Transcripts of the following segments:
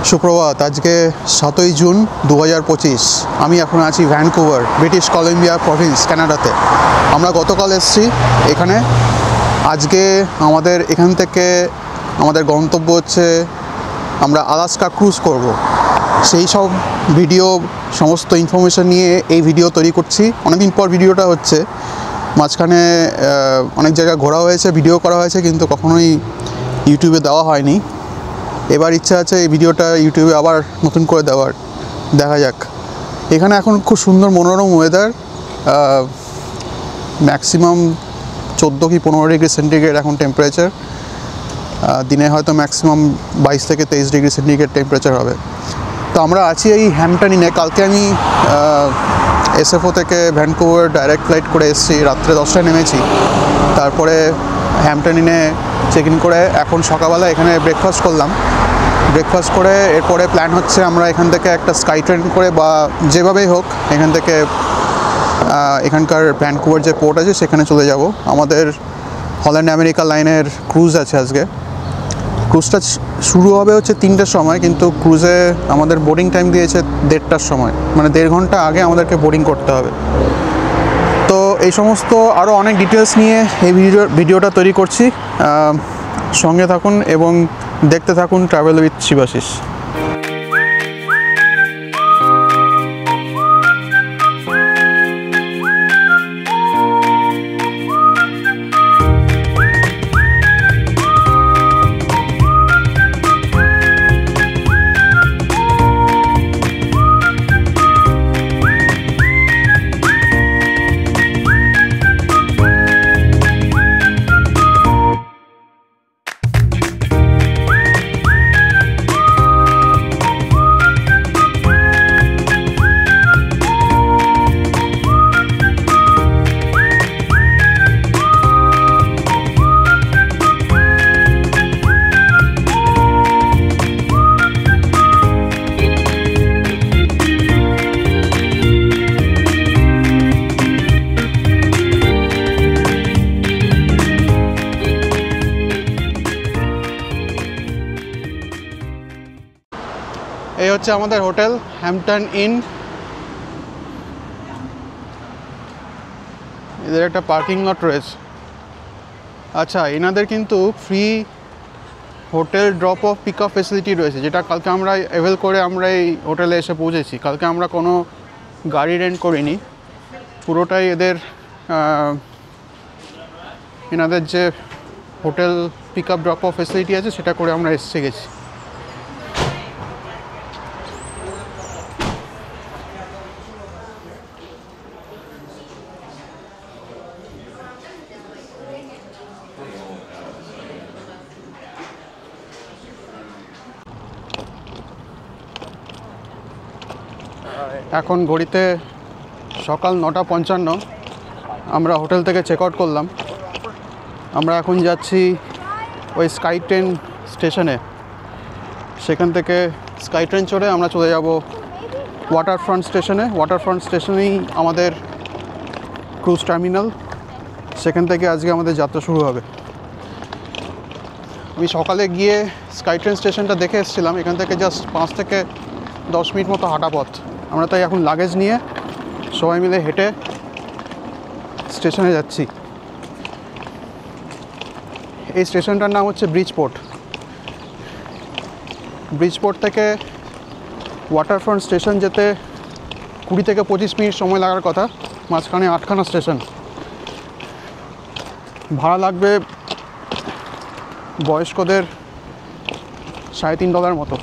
সুপ্রভাত। আজকে 7ই জুন 2025। আমি এখন আছি ভ্যানকুভার, ব্রিটিশ কলম্বিয়া প্রভিন্স, কানাডাতে। আমরা গতকাল এসেছি এখানে। আজকে আমাদের এখান থেকে আমাদের গন্তব্য হচ্ছে আমরা আলাস্কা ক্রুজ করব। সেই সব ভিডিও, সমস্ত ইনফরমেশান নিয়ে এই ভিডিও তৈরি করছি। অনেকদিন পর ভিডিওটা হচ্ছে। মাঝখানে অনেক জায়গায় ঘোরা হয়েছে, ভিডিও করা হয়েছে, কিন্তু কখনোই ইউটিউবে দেওয়া হয়নি। এবার ইচ্ছা আছে এই ভিডিওটা ইউটিউবে আবার নতুন করে দেওয়ার। দেখা যাক। এখানে এখন খুব সুন্দর মনোরম ওয়েদার। ম্যাক্সিমাম 14 কি 15 ডিগ্রি সেন্টিগ্রেড এখন টেম্পারেচার। দিনে হয়তো ম্যাক্সিমাম 22 থেকে 23 ডিগ্রি সেন্টিগ্রেড টেম্পারেচার হবে। তো আমরা আছি এই হ্যাম্পটন ইনে। কালকে আমি এসএফও থেকে ভ্যানকুভার ডাইরেক্ট ফ্লাইট করে এসেছি, রাত্রে 10টায় নেমেছি। তারপরে হ্যাম্পটন ইনে চেক ইন করে এখন সকালবেলা এখানে ব্রেকফাস্ট করলাম। ব্রেকফাস্ট করে এরপরে প্ল্যান হচ্ছে আমরা এখান থেকে একটা স্কাই ট্রেন করে বা যেভাবেই হোক এখান থেকে এখানকার ভ্যানকুভার যে পোর্ট আছে সেখানে চলে যাব। আমাদের হল্যান্ড আমেরিকা লাইনের ক্রুজ আছে আজকে। ক্রুজটা শুরু হবে হচ্ছে 3টার সময়, কিন্তু ক্রুজে আমাদের বোর্ডিং টাইম দিয়েছে 1:30টার সময়, মানে 1.5 ঘন্টা আগে আমাদেরকে বোর্ডিং করতে হবে। তো এই সমস্ত আরও অনেক ডিটেলস নিয়ে এই ভিডিওটা তৈরি করছি। সঙ্গে থাকুন এবং দেখতে থাকুন ট্রাভেল উইথ শিবাশিস। এই হচ্ছে আমাদের হোটেল হ্যাম্পটন ইন। এদের একটা পার্কিং লট রয়েছে। আচ্ছা, এনাদের কিন্তু free hotel drop off pick up facility রয়েছে, যেটা কালকে আমরা অ্যাভেল করে আমরা এই হোটেলে এসে পৌঁছেছি। কালকে আমরা কোনো গাড়ি রেন্ট করিনি, পুরোটাই এনাদের যে hotel pick up drop off facility আছে সেটা করে আমরা এসে গেছি। এখন ঘড়িতে সকাল 9:55। আমরা হোটেল থেকে চেক আউট করলাম। আমরা এখন যাচ্ছি ওই স্কাই ট্রেন স্টেশনে। সেখান থেকে স্কাই ট্রেন চড়ে আমরা চলে যাব ওয়াটারফ্রন্ট স্টেশনে। ওয়াটারফ্রন্ট স্টেশনেই আমাদের ক্রুজ টার্মিনাল। সেখান থেকে আজকে আমাদের যাত্রা শুরু হবে। আমি সকালে গিয়ে স্কাই ট্রেন স্টেশনটা দেখে এসেছিলাম। এখান থেকে জাস্ট 5 থেকে 10 মিনিট মতো হাঁটা পথ। আমরা তাই এখন লাগেজ নিয়ে সবাই মিলে হেঁটে স্টেশনে যাচ্ছি। এই স্টেশনটার নাম হচ্ছে ব্রিজপোর্ট। ব্রিজপোর্ট থেকে ওয়াটারফ্রন্ট স্টেশন যেতে 20 থেকে 25 মিনিট সময় লাগার কথা। মাঝখানে 8খানা স্টেশন। ভাড়া লাগবে বয়স্কদের $3.5 মতো।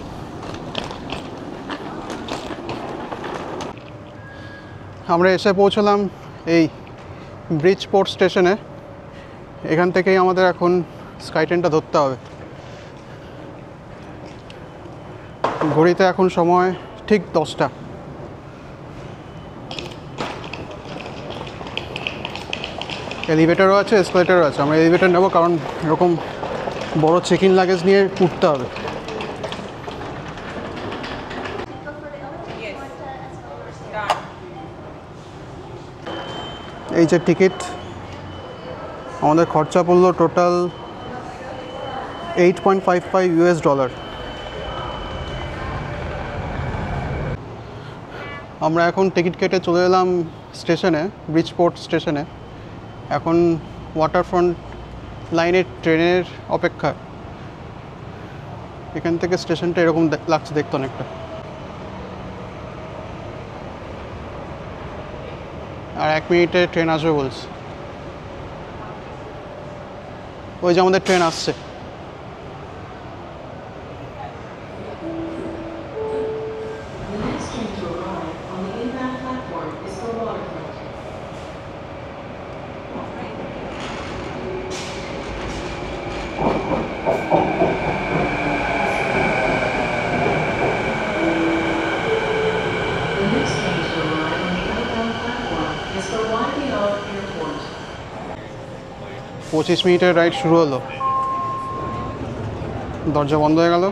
আমরা এসে পৌঁছলাম এই ব্রিজপোর্ট স্টেশনে। এখান থেকেই আমাদের এখন স্কাই ট্রেনটা ধরতে হবে। ঘড়িতে এখন সময় ঠিক 10টা। এলিভেটারও আছে, এসকেলেটারও আছে। আমরা এলিভেটার নেব, কারণ এরকম বড় চেক ইন লাগেজ নিয়ে উঠতে হবে। এই যে টিকিট, আমাদের খরচা পড়লো টোটাল $8.55 আমরা এখন টিকিট কেটে চলে এলাম স্টেশনে, ব্রিজপোর্ট স্টেশনে। এখন ওয়াটারফ্রন্ট লাইনের ট্রেনের অপেক্ষা। এখান থেকে স্টেশনটা এরকম লাগছে দেখতে অনেকটা। আর 1 মিনিটে ট্রেন আসবে বলছে। ওই যে আমাদের ট্রেন আসছে। for YBR Airport. 25 মিনিটের রাইড শুরু হলো, দরজা বন্ধ হয়ে গেল।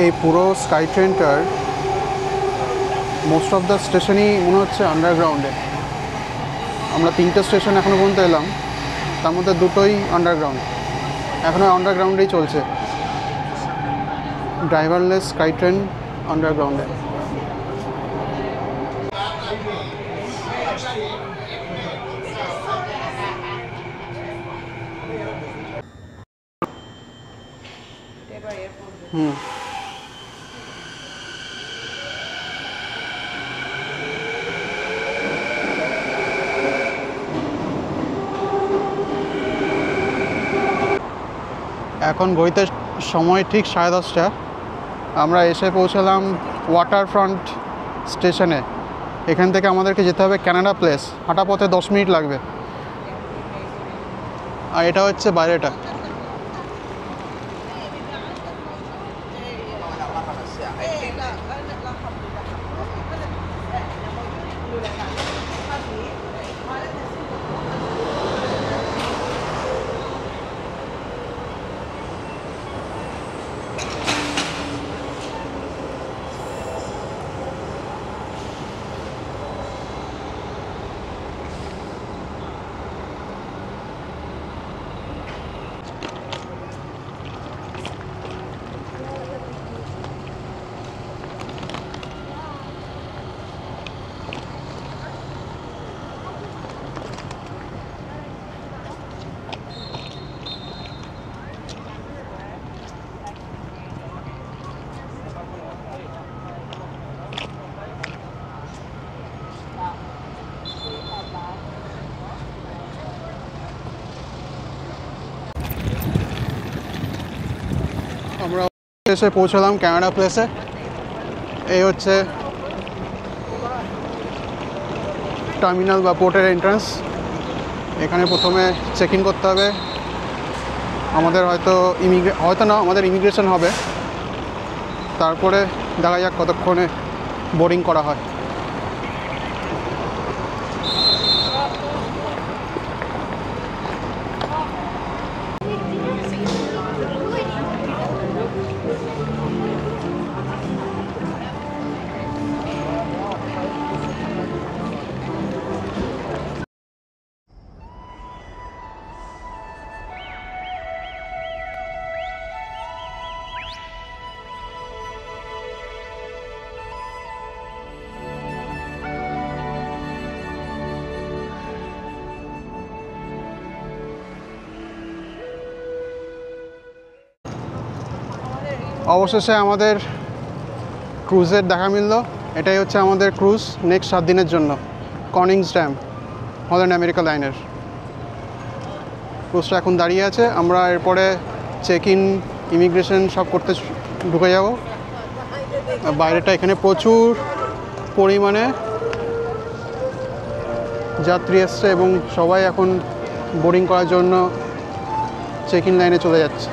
এই পুরো স্কাই ট্রেনটার মোস্ট অফ দ্য স্টেশনই মনে হচ্ছে আন্ডারগ্রাউন্ডে। আমরা 3টে স্টেশন এখনও পর্যন্ত এলাম, তার মধ্যে 2টোই আন্ডারগ্রাউন্ড। এখনও আন্ডারগ্রাউন্ডেই চলছে, ড্রাইভারলেস স্কাই ট্রেন আন্ডারগ্রাউন্ডে। এখন ঘড়িতে সময় ঠিক 10:30। আমরা এসে পৌঁছালাম ওয়াটারফ্রন্ট স্টেশনে। এখান থেকে আমাদেরকে যেতে হবে কানাডা প্লেস, হাঁটা পথে 10 মিনিট লাগবে। আর এটা হচ্ছে বাইরেটা। আমরা এসে পৌঁছলাম কানাডা প্লেসে। এই হচ্ছে টার্মিনাল বা পোর্টের এন্ট্রান্স। এখানে প্রথমে চেক ইন করতে হবে। আমাদের হয়তো না, আমাদের ইমিগ্রেশন হবে। তারপরে দেখা যাক কতক্ষণে বোর্ডিং করা হয়। অবশেষে আমাদের ক্রুজের দেখা মিলল। এটাই হচ্ছে আমাদের ক্রুজ নেক্সট 7 দিনের জন্য, কনিংস ড্যাম, হল্যান্ড আমেরিকা লাইনের। ক্রুজটা এখন দাঁড়িয়ে আছে, আমরা এরপরে চেক ইন, ইমিগ্রেশন সব করতে ঢুকে যাব। বাইরেটা এখানে প্রচুর পরিমাণে যাত্রী এসছে এবং সবাই এখন বোর্ডিং করার জন্য চেক ইন লাইনে চলে যাচ্ছে।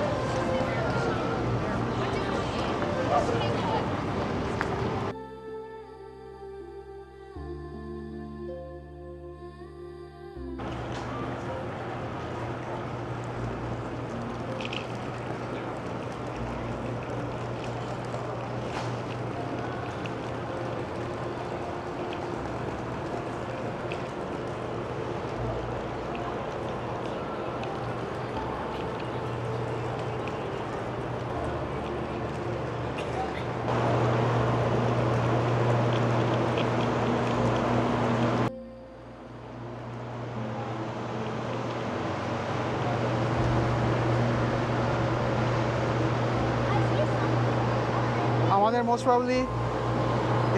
আমাদের মোস্ট প্রবলি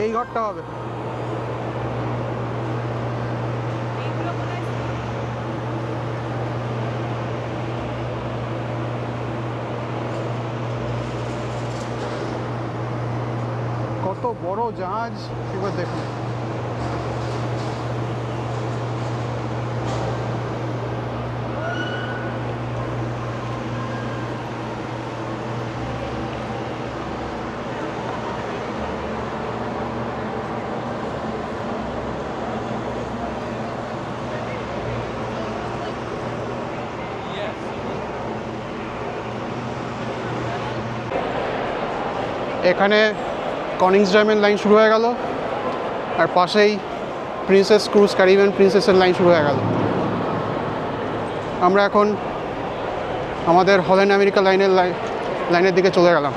এই ঘরটা হবে। কত বড় জাহাজ এবার দেখুন। এখানে কনিংস ড্যামের লাইন শুরু হয়ে গেল, আর পাশেই প্রিন্সেস ক্রুজ ক্যারিবিয়ান প্রিন্সেসের লাইন শুরু হয়ে গেল। আমরা এখন আমাদের হল্যান্ড আমেরিকা লাইনের দিকে চলে গেলাম।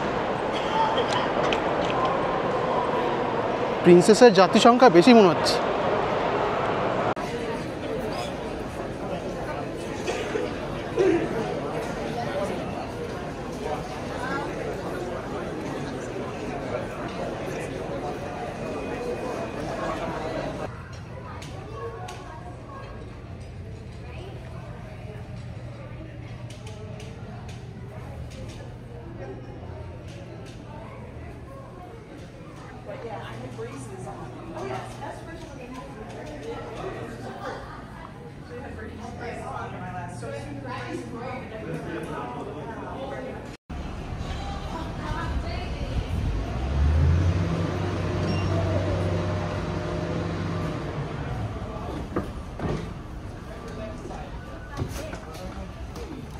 প্রিন্সেসের যাত্রী সংখ্যা বেশি মনে হচ্ছে।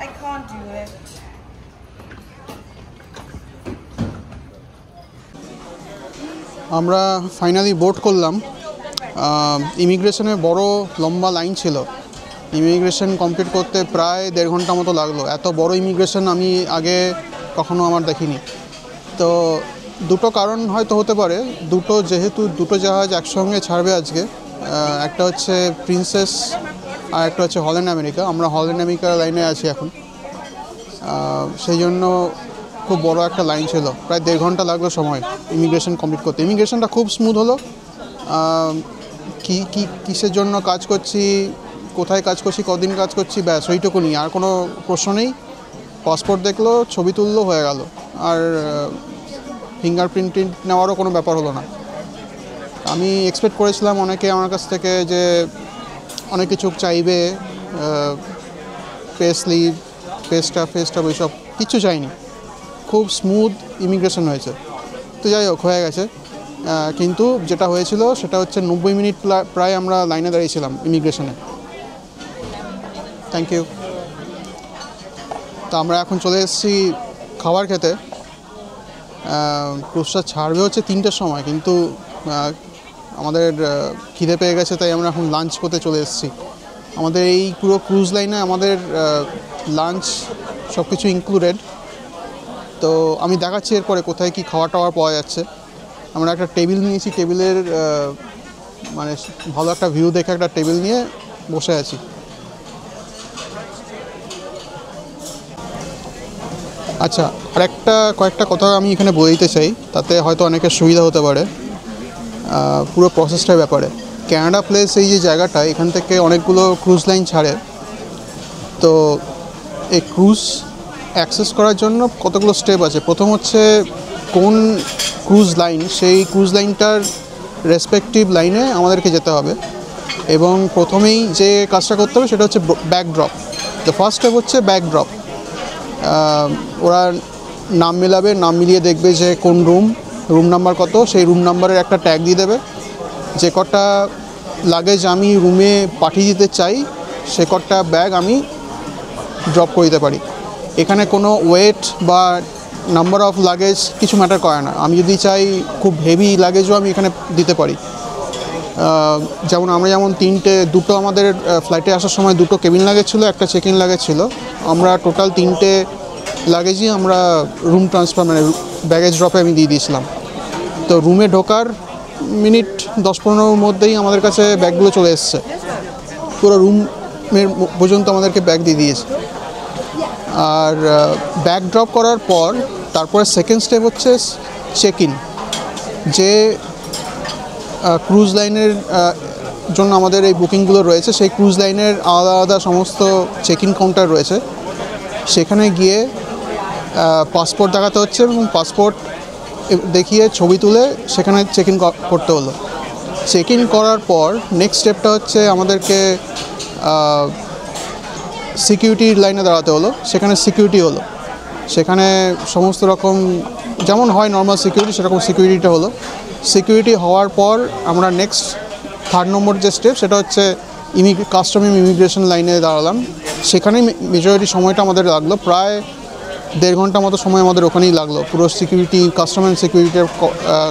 I can't do it. আমরা ফাইনালি বোর্ড করলাম। ইমিগ্রেশনে বড় লম্বা লাইন ছিল, ইমিগ্রেশন কমপ্লিট করতে প্রায় 1.5 ঘন্টা মতো লাগলো। এত বড় ইমিগ্রেশন আমি আগে কখনো আমার দেখিনি। তো দুটো কারণ হয়তো হতে পারে, যেহেতু দুটো জাহাজ একসঙ্গে ছাড়বে আজকে, একটা হচ্ছে প্রিন্সেস আর একটা হচ্ছে হল্যান্ড আমেরিকা। আমরা হল্যান্ড আমেরিকা লাইনে আছি এখন, সেই জন্য খুব বড় একটা লাইন ছিল, প্রায় 1.5 ঘন্টা লাগলো সময় ইমিগ্রেশন কমপ্লিট করতে। ইমিগ্রেশনটা খুব স্মুথ হলো। কিসের জন্য কাজ করছি, কোথায় কাজ করছি, কদিন কাজ করছি, ব্যাস ওইটুকুনি, আর কোনো প্রশ্ন নেই। পাসপোর্ট দেখলো, ছবি তুললো, হয়ে গেল। আর ফিঙ্গারপ্রিন্ট নেওয়ারও কোনো ব্যাপার হলো না। আমি এক্সপেক্ট করেছিলাম অনেকে আমার কাছ থেকে যে অনেক কিছু চাইবে, পে স্লিপ, ফেসটা ওইসব কিচ্ছু চাইনি। খুব স্মুথ ইমিগ্রেশন হয়েছে। তো যাই হোক, হয়ে গেছে। কিন্তু যেটা হয়েছিল সেটা হচ্ছে 90 মিনিট প্রায় আমরা লাইনে দাঁড়িয়েছিলাম ইমিগ্রেশনে। Thank you. তো আমরা এখন চলে এসেছি খাবার খেতে। ক্রুজটা ছাড়বে হচ্ছে 3টের সময়, কিন্তু আমাদের খিদে পেয়ে গেছে, তাই আমরা এখন লাঞ্চ করতে চলে এসেছি। আমাদের এই পুরো ক্রুজ লাইনে আমাদের লাঞ্চ সব কিছু ইনক্লুডেড। তো আমি দেখাচ্ছি এরপরে কোথায় কি খাওয়া টাওয়া পাওয়া যাচ্ছে। আমরা একটা টেবিল নিয়েছি, টেবিলের মানে ভালো একটা ভিউ দেখে একটা টেবিল নিয়ে বসে আছি। আচ্ছা, কয়েকটা কথা আমি এখানে বলে দিতে চাই, তাতে হয়তো অনেকের সুবিধা হতে পারে পুরো প্রসেসটার ব্যাপারে। ক্যানাডা প্লেস এই যে জায়গাটা, এখান থেকে অনেকগুলো ক্রুজ লাইন ছাড়ে। তো এই ক্রুজ অ্যাক্সেস করার জন্য কতগুলো স্টেপ আছে। প্রথম হচ্ছে কোন ক্রুজ লাইন, সেই ক্রুজ লাইনটার রেসপেক্টিভ লাইনে আমাদেরকে যেতে হবে, এবং প্রথমেই যে কাজটা করতে হবে সেটা হচ্ছে ব্যাক ড্রপ। তো ফার্স্ট স্টেপ হচ্ছে ব্যাক ড্রপ। ওরা নাম মেলাবে, নাম মিলিয়ে দেখবে যে কোন রুম নাম্বার কত, সেই রুম নাম্বারের একটা ট্যাগ দিয়ে দেবে। যে কটা লাগেজ আমি রুমে পাঠিয়ে দিতে চাই, সে কটা ব্যাগ আমি ড্রপ করে দিতে পারি। এখানে কোনো ওয়েট বা নাম্বার অফ লাগেজ কিছু ম্যাটার করে না। আমি যদি চাই খুব হেভি লাগেজও আমি এখানে দিতে পারি। যেমন আমরা দুটো আমাদের ফ্লাইটে আসার সময় দুটো কেবিন লাগেজ ছিল, একটা চেক ইন লাগেজ ছিল। আমরা টোটাল 3টে লাগেজই আমরা রুম ট্রান্সফার মানে ব্যাগেজ ড্রপে আমি দিয়ে দিয়েছিলাম। তো রুমে ঢোকার মিনিট 10-15 মধ্যেই আমাদের কাছে ব্যাগগুলো চলে এসছে। পুরো রুমের পর্যন্ত আমাদেরকে ব্যাগ দিয়ে দিয়েছে। আর ব্যাগ ড্রপ করার পর তারপরে সেকেন্ড স্টেপ হচ্ছে চেক ইন। যে ক্রুজ লাইনের জন্য আমাদের এই বুকিংগুলো রয়েছে, সেই ক্রুজ লাইনের আলাদা আলাদা সমস্ত চেক ইন কাউন্টার রয়েছে। সেখানে গিয়ে পাসপোর্ট দেখাতে হচ্ছে, এবং পাসপোর্ট দেখিয়ে ছবি তুলে সেখানে চেক ইন করতে হলো। চেক ইন করার পর নেক্সট স্টেপটা হচ্ছে আমাদেরকে সিকিউরিটির লাইনে দাঁড়াতে হলো। সেখানে সিকিউরিটি হলো, সেখানে সমস্ত রকম যেমন হয় নর্মাল সিকিউরিটি, সেরকম সিকিউরিটিটা হলো। সিকিউরিটি হওয়ার পর আমরা নেক্সট 3rd নম্বর যে স্টেপ, সেটা হচ্ছে কাস্টম ইমিগ্রেশন লাইনে দাঁড়ালাম। সেখানেই মেজরিটি সময়টা আমাদের লাগলো, প্রায় 1.5 ঘন্টা মতো সময় আমাদের ওখানেই লাগলো পুরো security, custom and security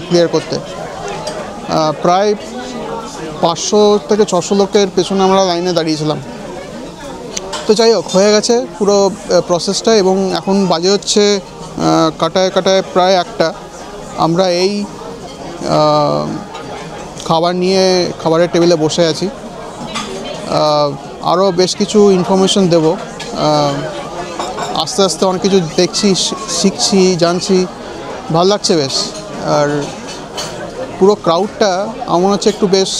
clear করতে। প্রায় 500 থেকে 600 লোকের পেছনে আমরা লাইনে দাঁড়িয়েছিলাম। তো যাই হোক, হয়ে গেছে পুরো প্রসেসটা, এবং এখন বাজে হচ্ছে কাটায় প্রায় 1টা। আমরা এই খাবারের টেবিলে বসে আছি। আরও বেশ কিছু ইনফরমেশন দেব। আস্তে আস্তে অনেক কিছু দেখছি, শিখছি, জানছি, ভালো লাগছে বেশ। আর পুরো ক্রাউডটা আমার হচ্ছে একটু বেশ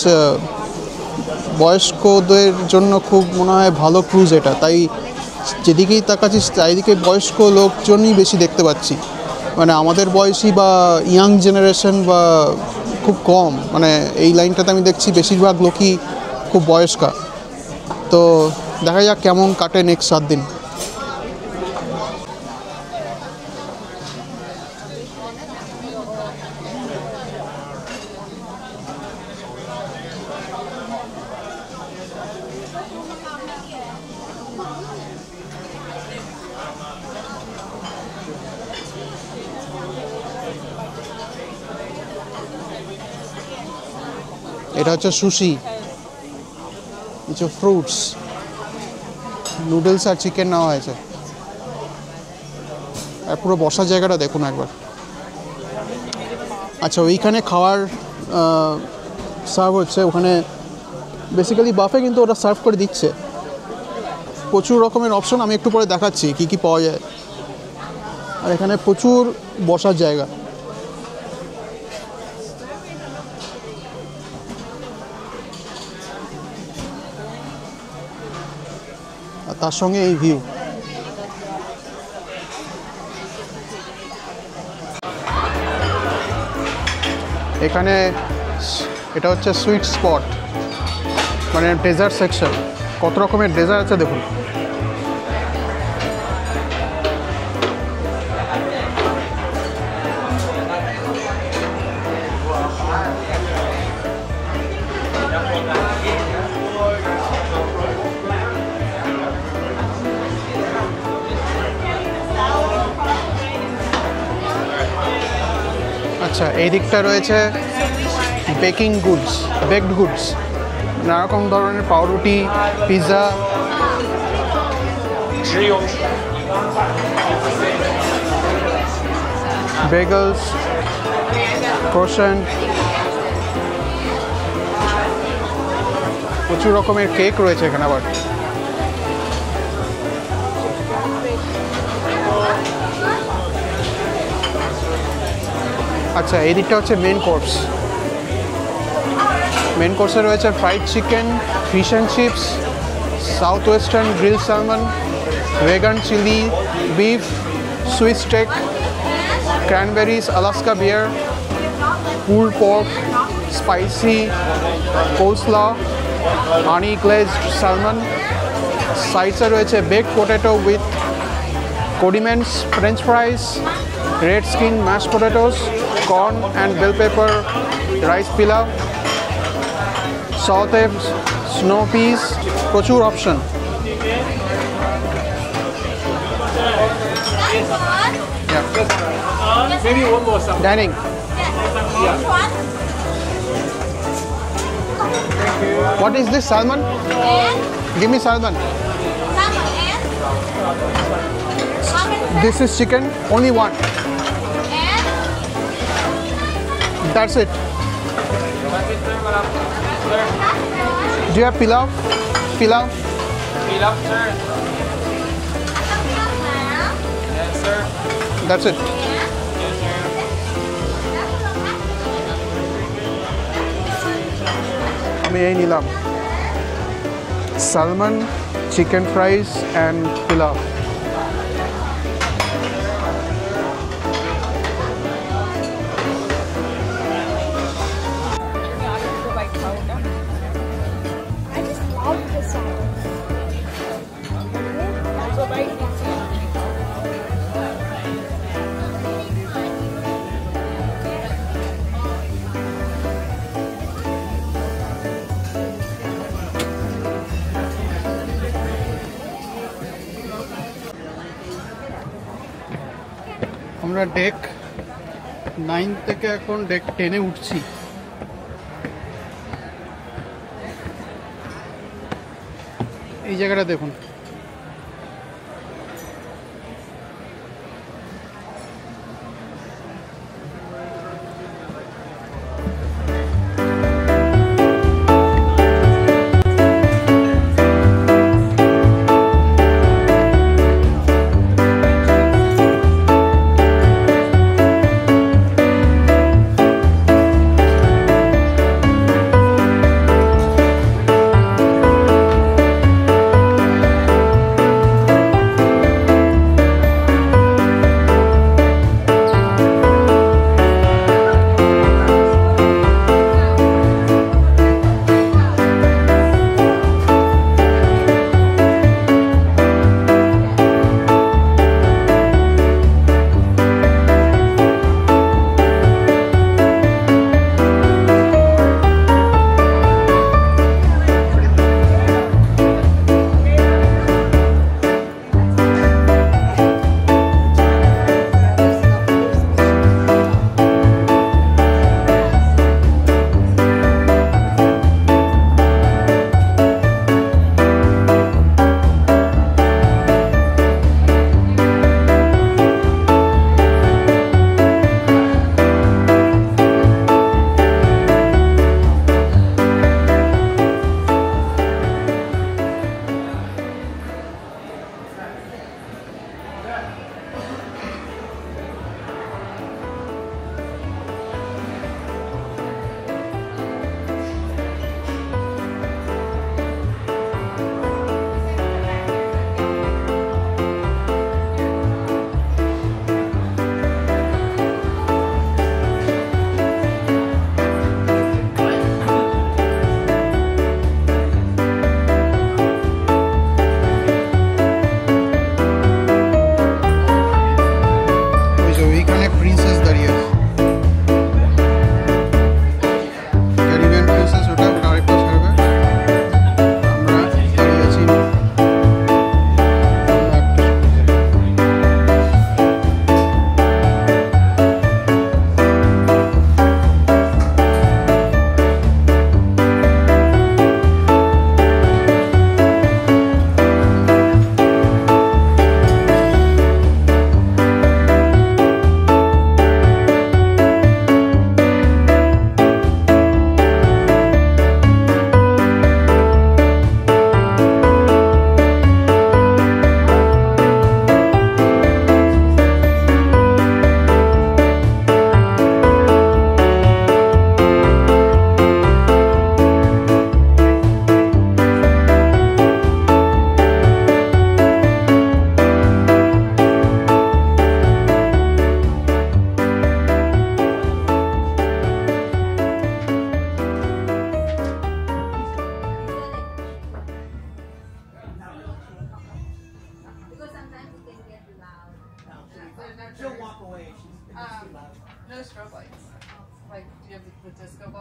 বয়স্কদের জন্য খুব মনে হয় ভালো ক্রুজ এটা। তাই যেদিকেই তাকাচ্ছি চারিদিকে বয়স্ক লোকজনই বেশি দেখতে পাচ্ছি। মানে আমাদের বয়সী বা ইয়াং জেনারেশন বা খুব কম, মানে এই লাইনটাতে আমি দেখছি বেশিরভাগ লোকই খুব বয়স্কা। তো দেখা যাক কেমন কাটে নেক্সট 7 দিন। এটা হচ্ছে সুশি, কিছু ফ্রুটস, নুডলস আর চিকেন নেওয়া হয়েছে। আর পুরো বসার জায়গাটা দেখুন একবার। আচ্ছা, ওইখানে খাওয়ার সার্ভ হচ্ছে, ওখানে বেসিক্যালি বাফে, কিন্তু ওটা সার্ভ করে দিচ্ছে। প্রচুর রকমের অপশন, আমি একটু পরে দেখাচ্ছি কী কী পাওয়া যায়। আর এখানে প্রচুর বসার জায়গা। আর তার সঙ্গে এই ভিউ। এখানে এটা হচ্ছে সুইট স্পট, মানে ডেজার্ট সেকশন। কত রকমের ডেজার্ট আছে দেখুন। আচ্ছা, এই দিকটা রয়েছে বেকড গুডস, নানা রকম ধরনের পাউরুটি, পিৎজা, বেগলস, ক্রোসেন্ট, প্রচুর রকমের কেক রয়েছে এখানে। আবার আচ্ছা, এই দিকটা হচ্ছে মেন কোর্স। মেন কোর্সে রয়েছে fried chicken, fish and chips, south western grill salmon, vegan chilli beef, Swiss steak, cranberries, Alaska beer, pulled pork, spicy coleslaw, honey glazed salmon. সাইডসে রয়েছে baked potato with condiments, French fries, red skin mashed potatoes, corn and bell pepper rice pilaf, sauteed snow peas, প্রচুর option. Maybe one more salmon. Dining. What is this salmon? Give me salmon. This is chicken, only one. That's it. Do you have pilau? Pilau? Pilaf, sir. Yes, sir. That's it. আমি এই নিলাম salmon, chicken fries and pilau. I just love this song. আমরা day 9 থেকে এখন day 10-এ উঠছি। এই জায়গাটা দেখুন,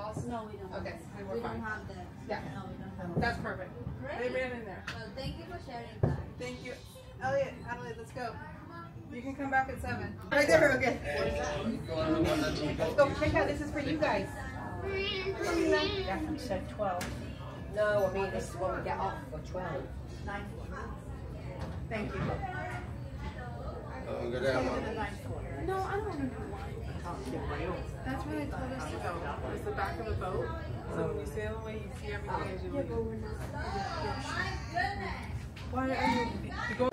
walls? No, we don't. Okay, We we're don't fine. have that. Yeah. No, we don't have That's perfect. They ran in there. Well, thank you for sharing that. Thank you. Elliot, Adelaide, let's go. You can come back at 7. Right there, okay. Let's go check out. This is for you guys. Yeah, you said 12. No, I mean, this is what we get off for 12. Thank you. No, I don't want to do one. That's where they told us to go. It's the back of the boat. So when you sail away, you see everything as you leave. Why are you go?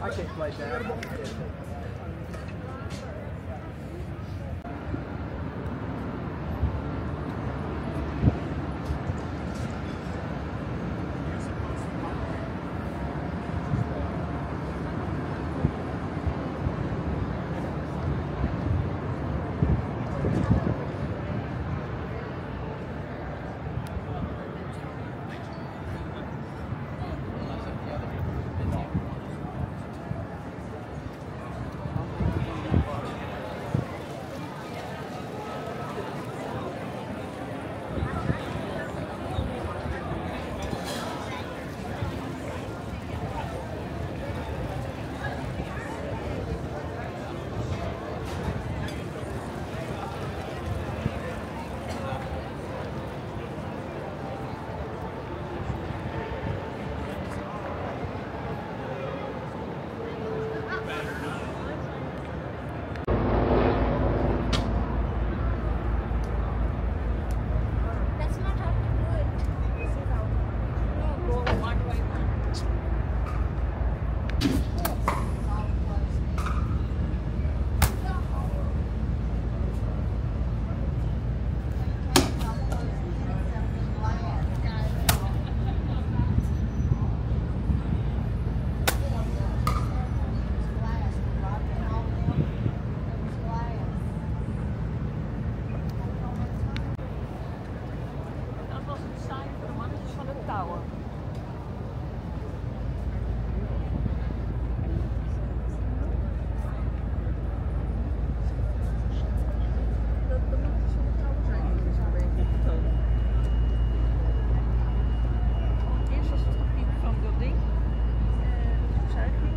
I can play that. Tower. Eerst was het gepiep van dat ding. Zuiging.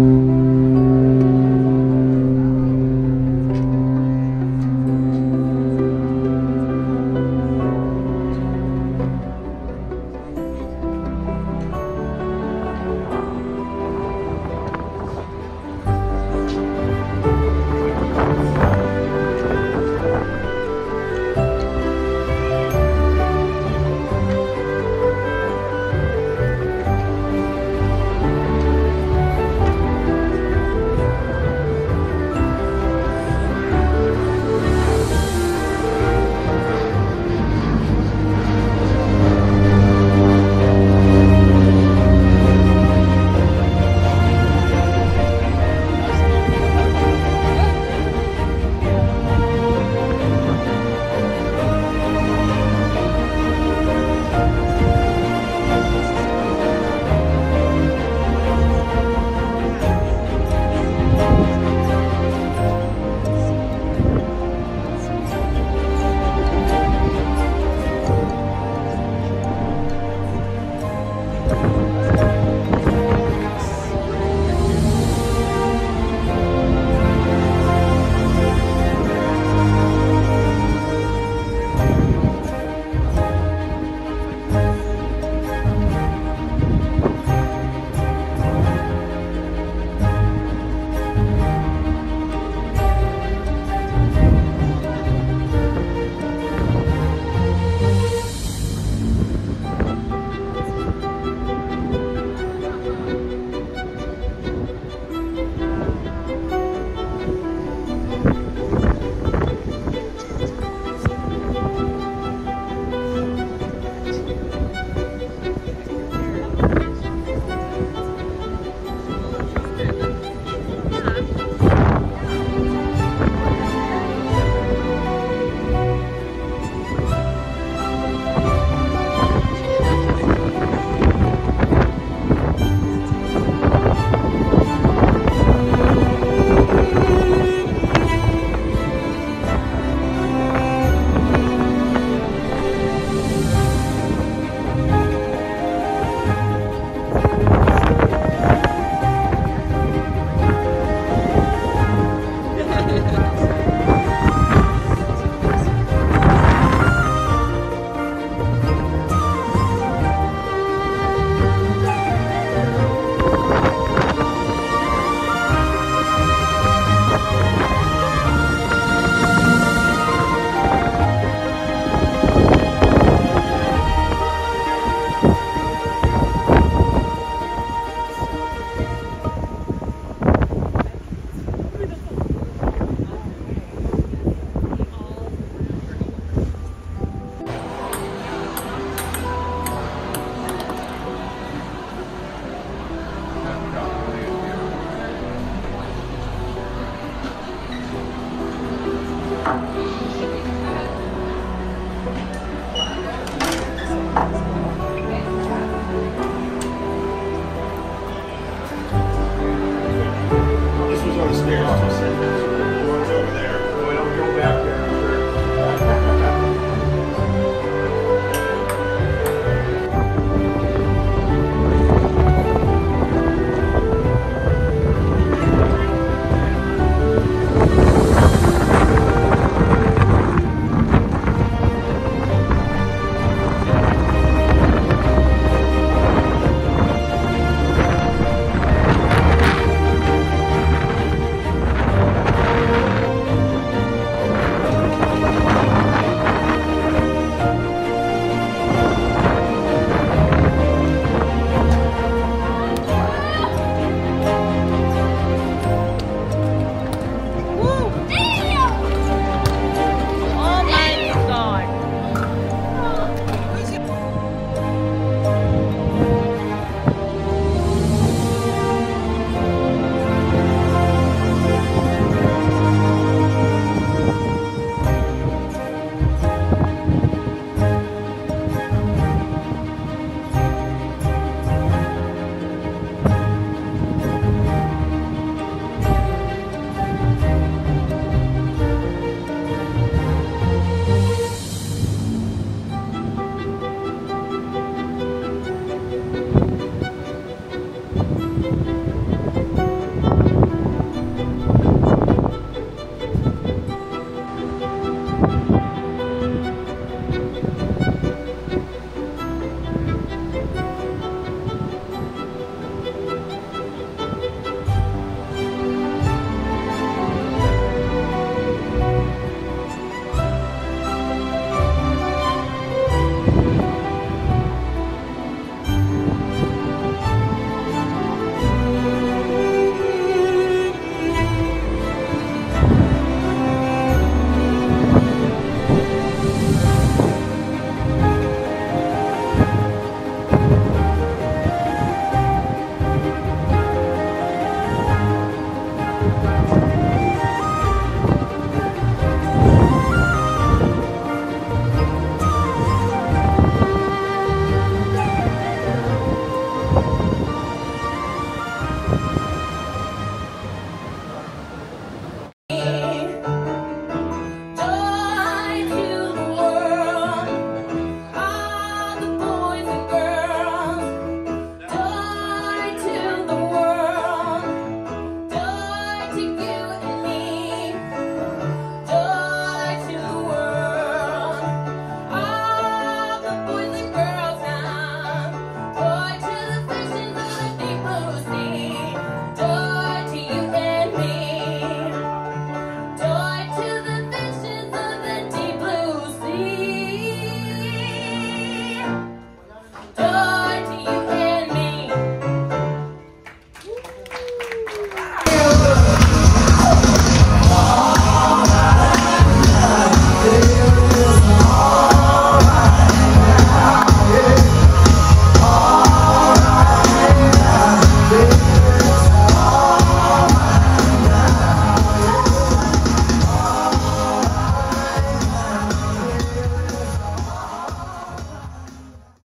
you.